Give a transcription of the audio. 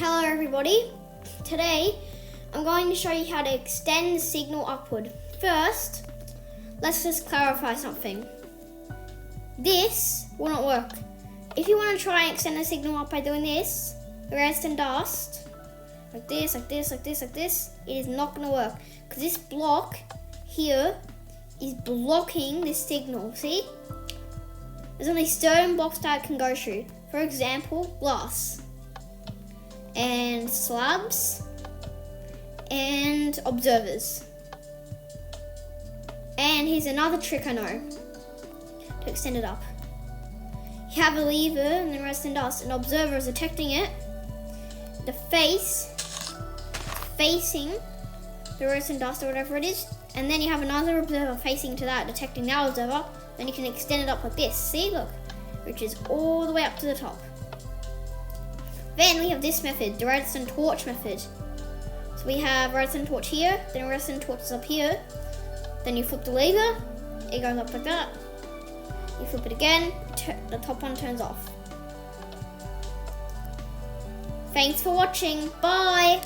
Hello everybody. Today I'm going to show you how to extend the signal upward. First, let's just clarify something. This will not work. If you want to try and extend the signal up by doing this, the redstone dust, like this, like this, like this, like this, it is not going to work. Because this block here is blocking this signal, see? There's only certain blocks that it can go through. For example, glass. And slabs and observers. And here's another trick I know to extend it up. You have a lever and then redstone dust. An observer is detecting it. The face facing the redstone dust or whatever it is, and then you have another observer facing to that, detecting that observer. Then you can extend it up like this. See, look, reaches all the way up to the top. Then we have this method, the redstone torch method. So we have redstone torch here, then redstone torch is up here. Then you flip the lever, it goes up like that. You flip it again, the top one turns off. Thanks for watching, bye!